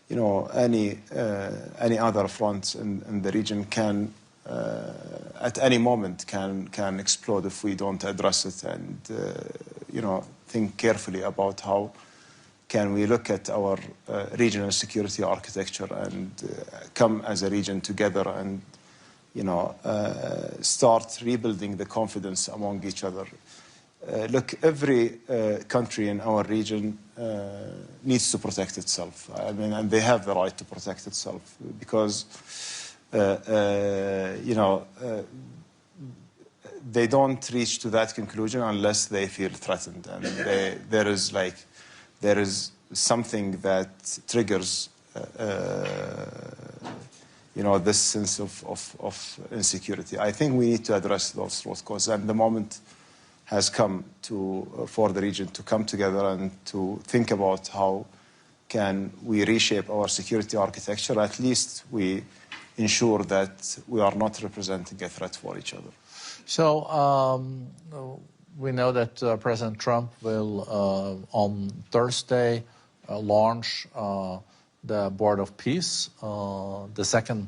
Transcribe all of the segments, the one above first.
you know, any other front in the region can, at any moment, can explode if we don't address it and, you know, think carefully about how can we look at our regional security architecture and come as a region together and, you know, start rebuilding the confidence among each other. Look, every country in our region needs to protect itself. I mean, and they have the right to protect itself because, you know, they don't reach to that conclusion unless they feel threatened. And there is something that triggers, you know, this sense of insecurity. I think we need to address those root causes, and the moment has come for the region to come together and to think about how can we reshape our security architecture. At least we ensure that we are not representing a threat for each other. So we know that President Trump will, on Thursday, launch the Board of Peace, the second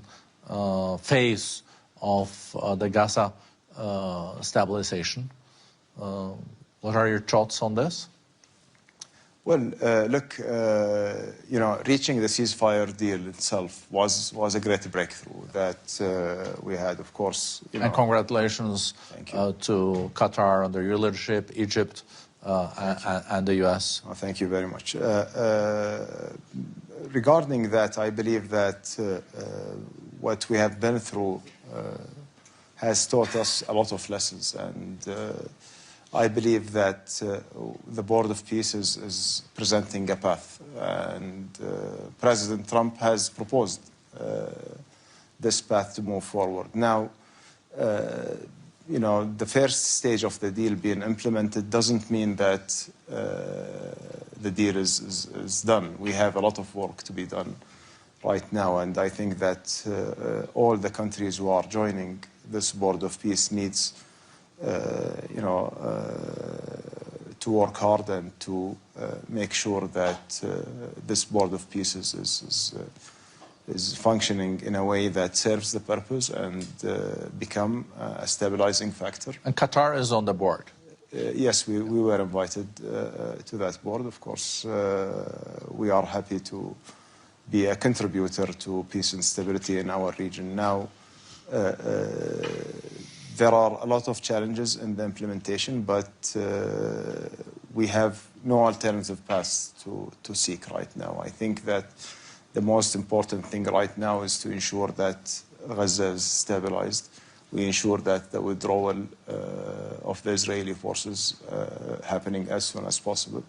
phase of the Gaza stabilization. What are your thoughts on this? Well, look, you know, reaching the ceasefire deal itself was a great breakthrough that we had, of course. You know, and congratulations to Qatar under your leadership, Egypt, and the U.S. Oh, thank you very much. Regarding that, I believe that what we have been through has taught us a lot of lessons, and I believe that the Board of Peace is presenting a path, and President Trump has proposed this path to move forward. Now, you know, the first stage of the deal being implemented doesn't mean that the deal is done. We have a lot of work to be done right now, and I think that all the countries who are joining this Board of Peace needs you know, to work hard and to make sure that this Board of Peace is functioning in a way that serves the purpose and become a stabilizing factor. And Qatar is on the board? Yes, we were invited to that board, of course. We are happy to be a contributor to peace and stability in our region. Now, there are a lot of challenges in the implementation, but we have no alternative paths to seek right now. I think that the most important thing right now is to ensure that Gaza is stabilized. We ensure that the withdrawal of the Israeli forces happening as soon as possible,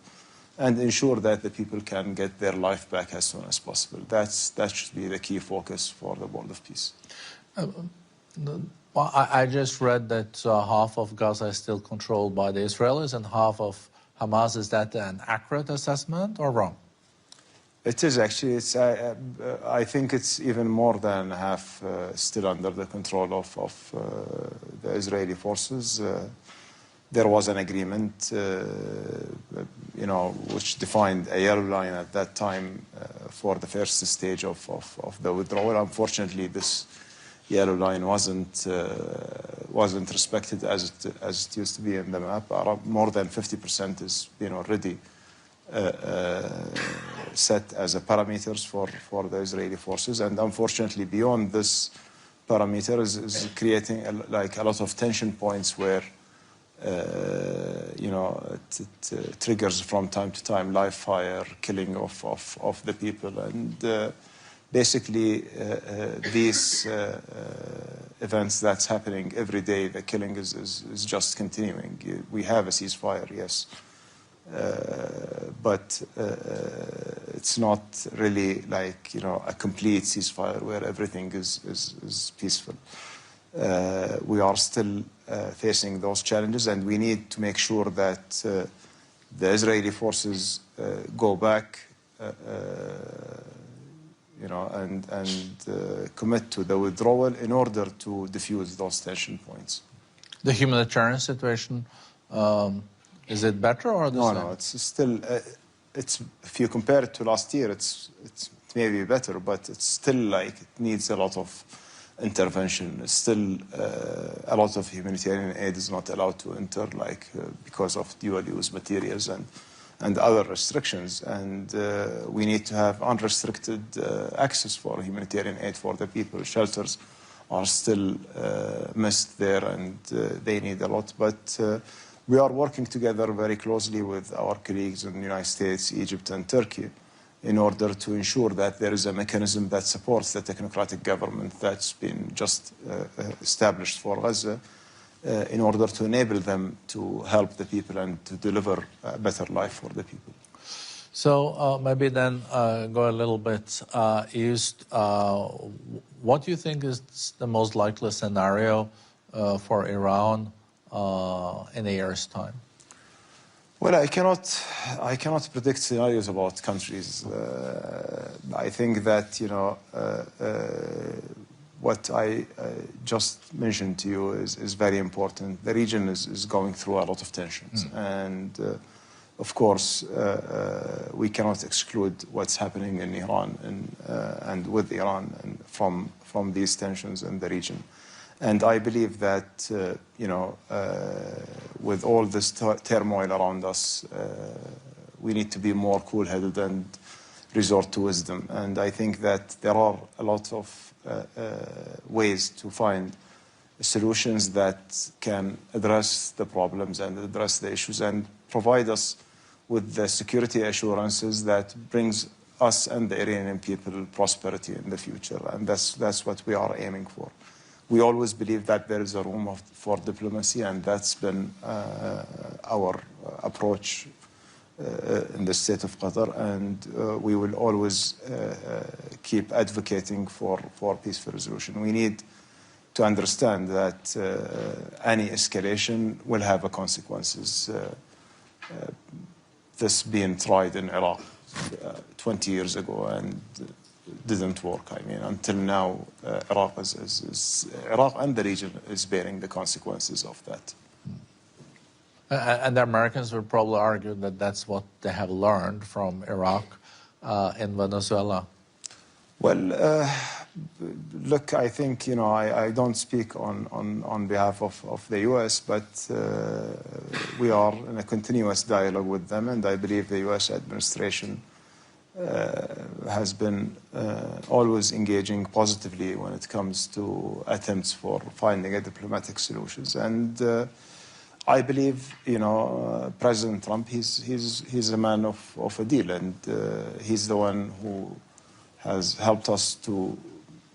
and ensure that the people can get their life back as soon as possible. That should be the key focus for the Board of Peace. Well, I just read that half of Gaza is still controlled by the Israelis and half of Hamas. Is that an accurate assessment or wrong? It is actually. I think it's even more than half still under the control of the Israeli forces. There was an agreement, you know, which defined a yellow line at that time for the first stage of the withdrawal. Unfortunately, this yellow line wasn't respected as it used to be in the map. More than 50% is already set as a parameters for the Israeli forces, and unfortunately beyond this parameter is creating a lot of tension points where it triggers from time to time live fire, killing of the people, and basically these events that's happening every day, the killing is just continuing. We have a ceasefire, yes, but it's not really like a complete ceasefire where everything is peaceful. We are still facing those challenges, and we need to make sure that the Israeli forces go back and commit to the withdrawal in order to diffuse those tension points. The humanitarian situation, is it better or the same? No, it's still, if you compare it to last year, it may be better, but it's still like it needs a lot of intervention. Still, a lot of humanitarian aid is not allowed to enter, because of dual-use materials and other restrictions. And we need to have unrestricted access for humanitarian aid for the people. Shelters are still missed there, and they need a lot. But we are working together very closely with our colleagues in the United States, Egypt, and Turkey, in order to ensure that there is a mechanism that supports the technocratic government that's been just established for Gaza, in order to enable them to help the people and to deliver a better life for the people. So maybe then go a little bit east. What do you think is the most likely scenario for Iran in a year's time? Well, I cannot predict scenarios about countries. I think that, what I just mentioned to you is very important. The region is going through a lot of tensions. And, of course, we cannot exclude what's happening in Iran and with Iran and from these tensions in the region. And I believe that, with all this turmoil around us, we need to be more cool-headed and resort to wisdom. And I think that there are a lot of ways to find solutions that can address the problems and address the issues and provide us with the security assurances that brings us and the Iranian people prosperity in the future. And that's what we are aiming for. We always believe that there is a room for diplomacy, and that's been our approach in the state of Qatar, and we will always keep advocating for peaceful resolution. We need to understand that any escalation will have a consequences. This being tried in Iraq 20 years ago and didn't work. I mean, until now, Iraq and the region is bearing the consequences of that. And the Americans would probably argue that that's what they have learned from Iraq and Venezuela. Well, look, I think, I don't speak on behalf of the U.S., but we are in a continuous dialogue with them, and I believe the U.S. administration has been always engaging positively when it comes to attempts for finding a diplomatic solutions. And I believe, President Trump, he's a man of a deal, and he's the one who has helped us to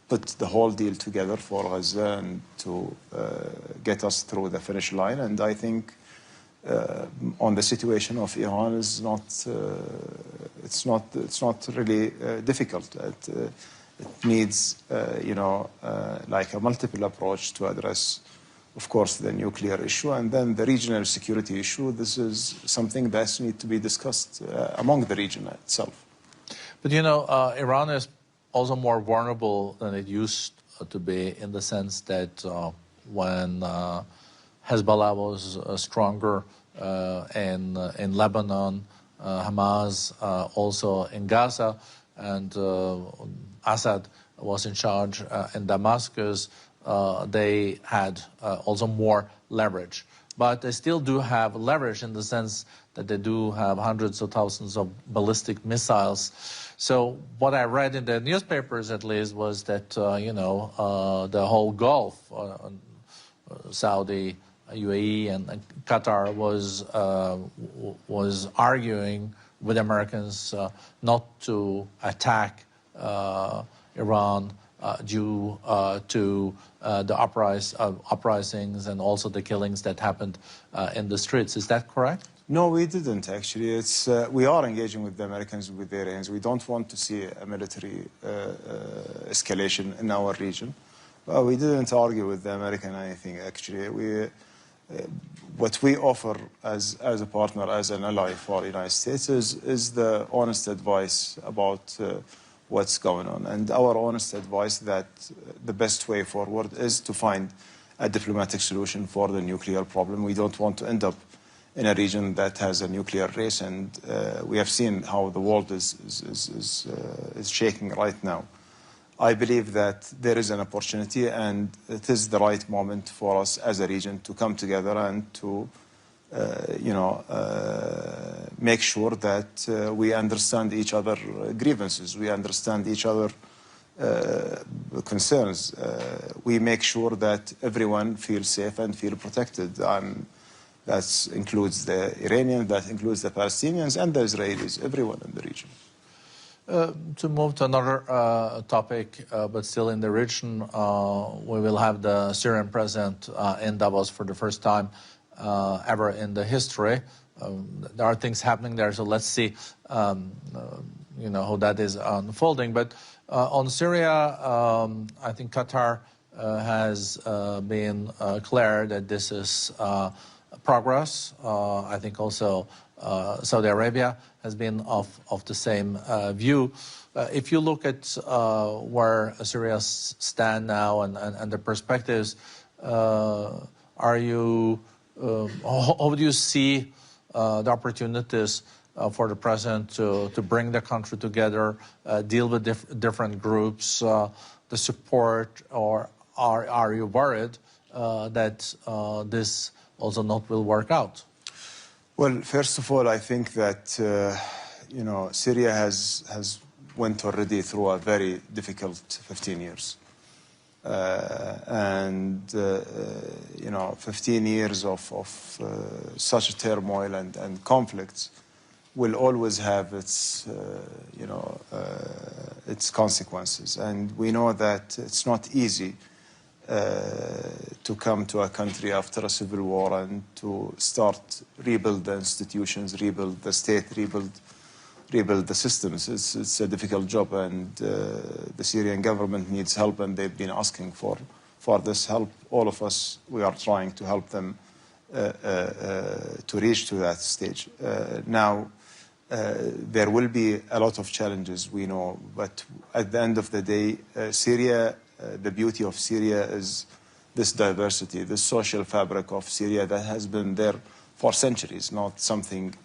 put the whole deal together for Gaza and to get us through the finish line. And I think on the situation of Iran is not, it's not really difficult. It needs, like a multiple approach to address, of course, the nuclear issue and then the regional security issue. This is something that needs to be discussed among the region itself. But, Iran is also more vulnerable than it used to be, in the sense that when Hezbollah was stronger in Lebanon, Hamas also in Gaza, and Assad was in charge in Damascus, they had also more leverage. But they still do have leverage in the sense that they do have hundreds of thousands of ballistic missiles. So what I read in the newspapers, at least, was that, the whole Gulf, Saudi, UAE, and Qatar was arguing with Americans not to attack Iran due to the uprisings and also the killings that happened in the streets. Is that correct? No, we didn't, actually. We are engaging with the Americans, with the Iranians. We don't want to see a military escalation in our region. We didn't argue with the American anything, actually. What we offer as a partner, as an ally for the United States is the honest advice about what's going on. And our honest advice that the best way forward is to find a diplomatic solution for the nuclear problem. We don't want to end up in a region that has a nuclear race, and we have seen how the world is shaking right now. I believe that there is an opportunity, and it is the right moment for us as a region to come together and to, make sure that we understand each other's grievances, we understand each other's concerns. We make sure that everyone feels safe and feel protected. That includes the Iranians, that includes the Palestinians and the Israelis, everyone in the region. To move to another topic, but still in the region, we will have the Syrian president in Davos for the first time ever in the history. There are things happening there, so let's see, how that is unfolding. But on Syria, I think Qatar has been clear that this is progress. I think also Saudi Arabia has been of the same view. If you look at where Syria stand now and the perspectives, how do you see the opportunities for the president to bring the country together, deal with different groups, the support, or are you worried that this also not will work out? Well, first of all, I think that Syria has went already through a very difficult 15 years, 15 years of such a turmoil and conflicts will always have its consequences, and we know that it's not easy to come to a country after a civil war and to start rebuild the institutions, rebuild the state, rebuild the systems. It's a difficult job, and the Syrian government needs help, and they've been asking for this help. All of us, we are trying to help them to reach to that stage. Now, there will be a lot of challenges, we know, but at the end of the day, Syria, the beauty of Syria is this diversity, this social fabric of Syria that has been there for centuries, not something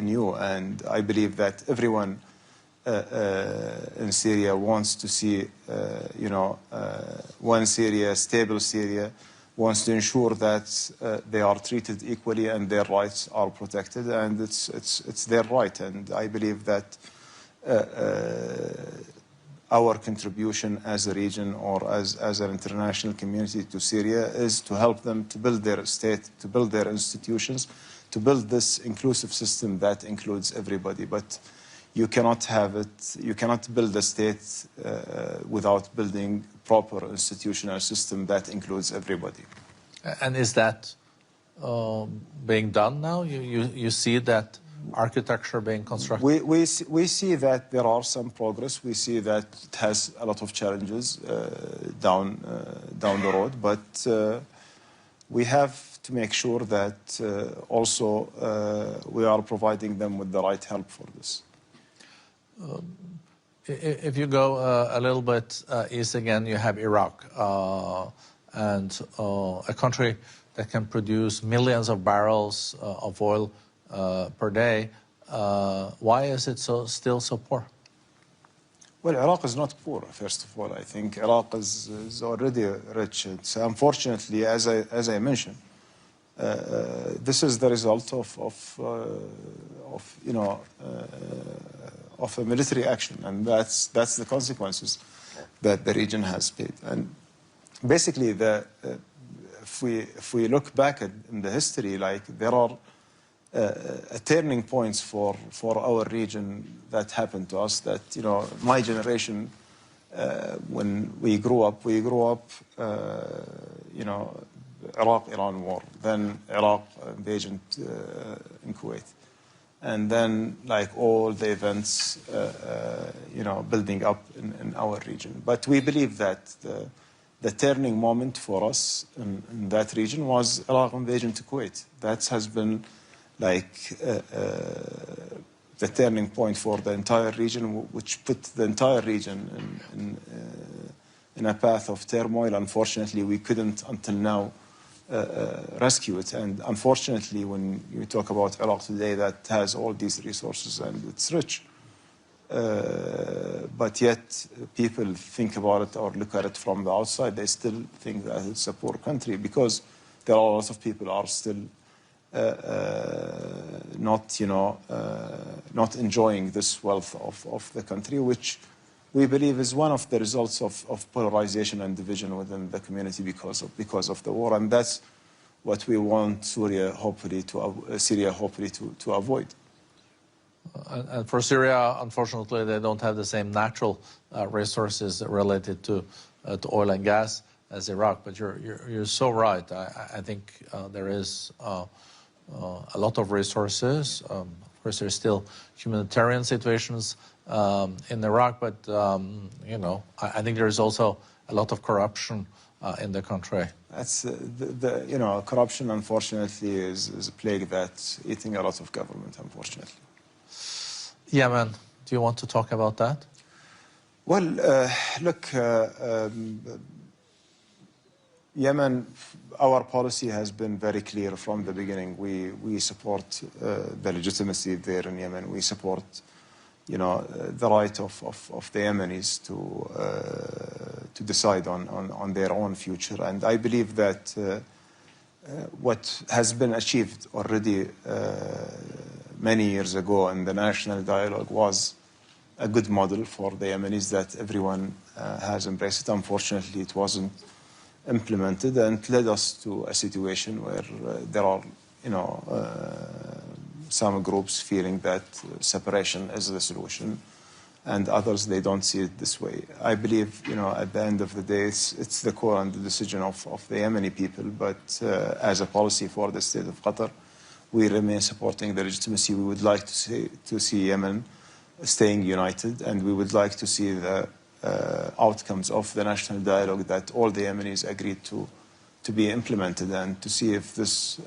new. And I believe that everyone in Syria wants to see, one Syria, stable Syria, wants to ensure that they are treated equally and their rights are protected, and it's their right. And I believe that our contribution as a region or as an international community to Syria is to help them to build their state, to build their institutions, to build this inclusive system that includes everybody. But you cannot have it, you cannot build a state without building proper institutional system that includes everybody. And is that being done now? You see that architecture being constructed? We see that there are some progress. We see that it has a lot of challenges down the road, but we have to make sure that also we are providing them with the right help for this. If you go a little bit east again, you have Iraq, and a country that can produce millions of barrels of oil per day. Why is it still so poor? Well, Iraq is not poor, first of all. I think Iraq is already rich. It's, unfortunately, as I mentioned, this is the result of a military action, and that's the consequences that the region has paid. And basically, if we look back in the history, like there are turning points for our region that happened to us. That my generation, when we grew up, Iraq-Iran war, then Iraq invasion in Kuwait, and then like all the events, building up in our region. But we believe that the turning moment for us in that region was Iraq invasion to Kuwait. That has been like the turning point for the entire region, which put the entire region in a path of turmoil. Unfortunately, we couldn't until now rescue it. And unfortunately, when you talk about Iraq today, that has all these resources and it's rich. But yet people think about it or look at it from the outside. They still think that it's a poor country because there are a lot of people are still not enjoying this wealth of the country, which we believe is one of the results of polarization and division within the community because of the war, and that's what we want Syria hopefully to avoid. And for Syria, unfortunately, they don't have the same natural resources related to oil and gas as Iraq. But you're so right. I think there is a lot of resources. Of course, there's still humanitarian situations in Iraq, but I think there is also a lot of corruption in the country. That's corruption. Unfortunately, is a plague that's eating a lot of government. Unfortunately. Yemen, do you want to talk about that? Well, look, Yemen, our policy has been very clear from the beginning. We support the legitimacy there in Yemen. We support, the right of the Yemenis to decide on their own future. And I believe that what has been achieved already many years ago in the national dialogue was a good model for the Yemenis that everyone has embraced. Unfortunately, it wasn't implemented, and it led us to a situation where there are, some groups feeling that separation is the solution, and others, they don't see it this way. I believe, at the end of the day, it's the call and the decision of the Yemeni people, but as a policy for the state of Qatar, we remain supporting the legitimacy. We would like to see Yemen staying united, and we would like to see the outcomes of the national dialogue that all the Yemenis agreed to be implemented, and to see if this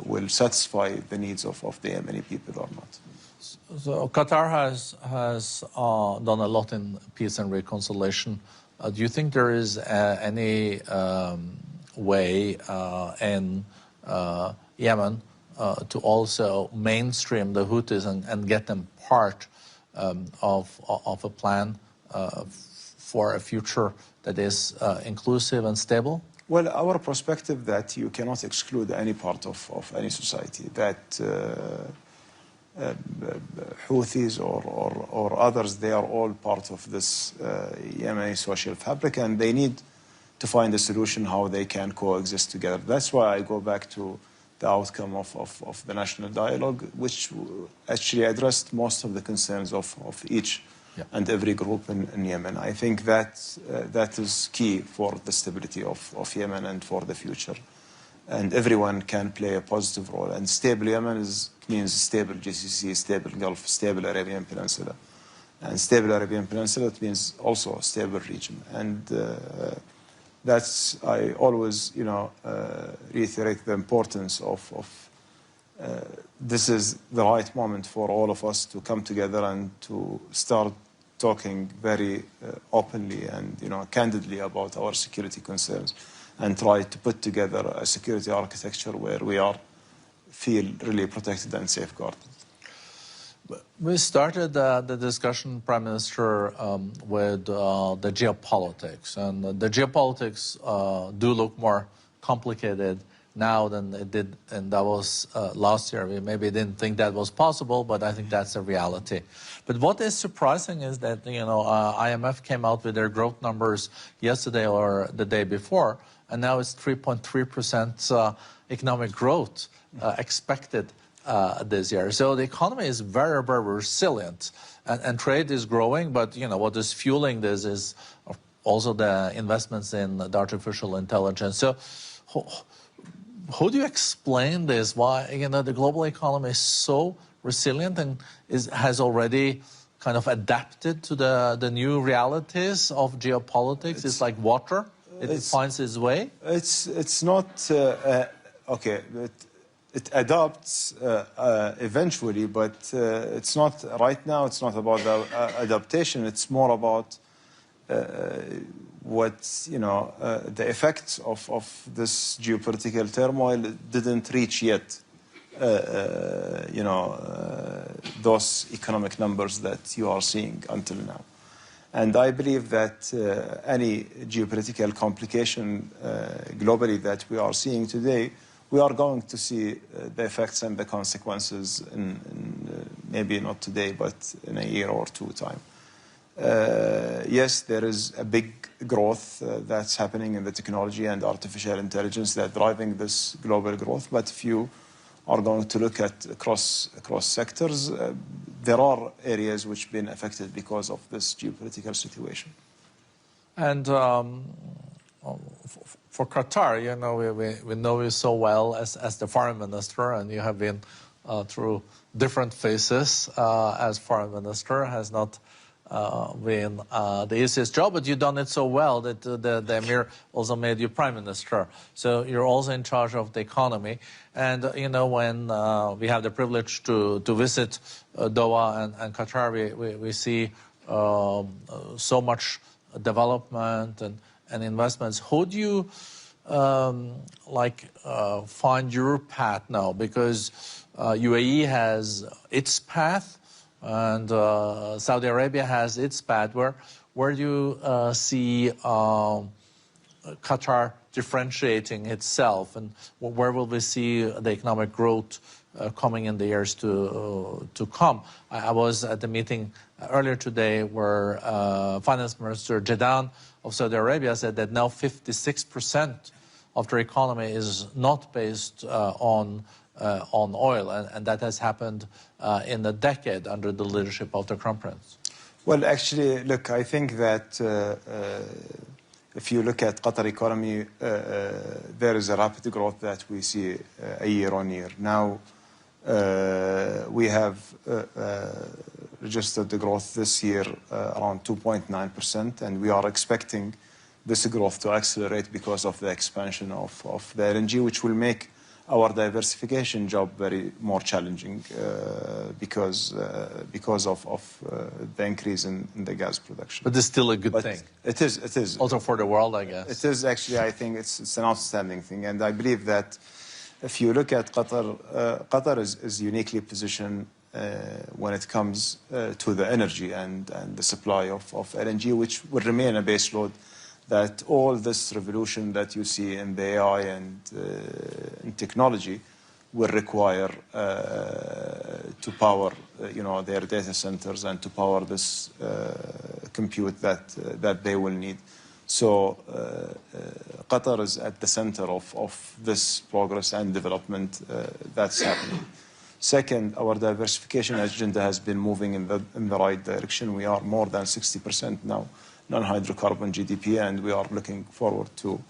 will satisfy the needs of the Yemeni people or not. So Qatar has done a lot in peace and reconciliation. Do you think there is any way in Yemen to also mainstream the Houthis and get them part of a plan for a future that is inclusive and stable? Well, our perspective that you cannot exclude any part of any society, that Houthis or others, they are all part of this Yemeni social fabric, and they need to find a solution how they can coexist together. That's why I go back to the outcome of the national dialogue, which actually addressed most of the concerns of each and every group in Yemen. I think that is key for the stability of Yemen and for the future. And everyone can play a positive role. And stable Yemen means stable GCC, stable Gulf, stable Arabian Peninsula. And stable Arabian Peninsula, it means also a stable region. And that's, I always, reiterate the importance of this is the right moment for all of us to come together and to start talking very openly and, candidly about our security concerns, and try to put together a security architecture where we feel really protected and safeguarded. We started the discussion, Prime Minister, with the geopolitics. And the geopolitics do look more complicated now than it did in Davos last year. We maybe didn't think that was possible, but I think that's a reality. But what is surprising is that, IMF came out with their growth numbers yesterday or the day before, and now it's 3.3% economic growth expected this year. So the economy is very, very resilient, and trade is growing, but what is fueling this is also the investments in the artificial intelligence. So how do you explain this? Why the global economy is so resilient and has already kind of adapted to the new realities of geopolitics? It's like water; it finds its way. It's not okay. It adapts eventually, but it's not right now. It's not about the adaptation. It's more about the effects of this geopolitical turmoil didn't reach yet, those economic numbers that you are seeing until now. And I believe that any geopolitical complication globally that we are seeing today, we are going to see the effects and the consequences in maybe not today, but in a year or two time. Yes, there is a big growth that's happening in the technology and artificial intelligence that's driving this global growth. But if you are going to look at across sectors, there are areas which have been affected because of this geopolitical situation. And for Qatar, we know you so well as the foreign minister, and you have been through different phases as foreign minister. Has not been the easiest job, but you've done it so well that the Emir also made you prime minister. So you're also in charge of the economy. And, when we have the privilege to visit Doha and Qatar, we see so much development and investments. How do you find your path now? Because UAE has its path, and Saudi Arabia has its path. Where do you see Qatar differentiating itself, and where will we see the economic growth coming in the years to come? I was at the meeting earlier today where Finance Minister Jadaan of Saudi Arabia said that now 56% of their economy is not based on oil, and that has happened in a decade under the leadership of the Crown Prince. Well, actually, look, I think that if you look at Qatar economy, there is a rapid growth that we see year on year. Now, we have registered the growth this year around 2.9%, and we are expecting this growth to accelerate because of the expansion of the LNG, which will make our diversification job very more challenging because of the increase in the gas production. But it's still a good thing. It is. Also for the world, I guess. It is actually, I think it's an outstanding thing. And I believe that if you look at Qatar, Qatar is uniquely positioned when it comes to the energy and the supply of LNG, which will remain a base load. That all this revolution that you see in the AI and in technology will require to power, their data centers and to power this compute that they will need. So Qatar is at the center of this progress and development that's happening. Second, our diversification agenda has been moving in the right direction. We are more than 60% now non-hydrocarbon GDP, and we are looking forward to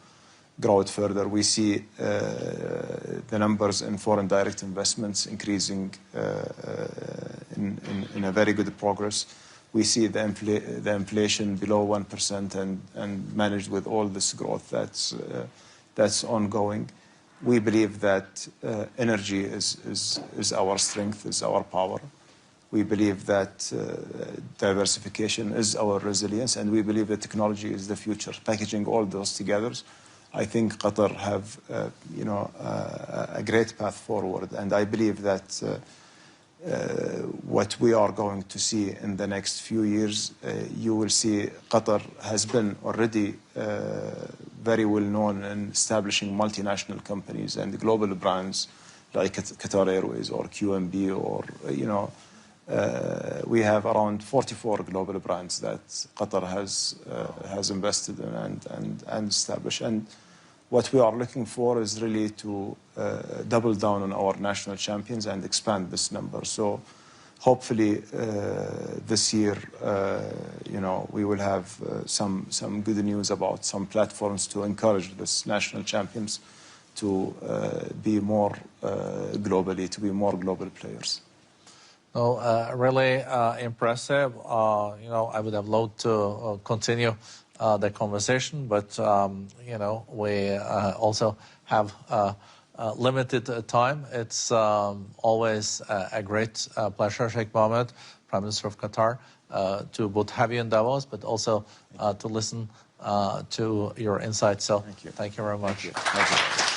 grow it further. We see the numbers in foreign direct investments increasing in a very good progress. We see the inflation below 1% and managed with all this growth that's ongoing. We believe that energy is our strength, is our power. We believe that diversification is our resilience, and we believe that technology is the future. Packaging all those together, I think Qatar have a great path forward, and I believe that what we are going to see in the next few years, you will see Qatar has been already very well known in establishing multinational companies and global brands like Qatar Airways or QNB or we have around 44 global brands that Qatar has invested in and established. And what we are looking for is really to double down on our national champions and expand this number. So hopefully this year, we will have some good news about some platforms to encourage these national champions to be more globally, to be more global players. No, really impressive. I would have loved to continue the conversation, but we also have limited time. It's always a great pleasure, Sheikh Mohammed, Prime Minister of Qatar, to both have you in Davos, but also to listen to your insights. So Thank you. Thank you very much. Thank you. Thank you.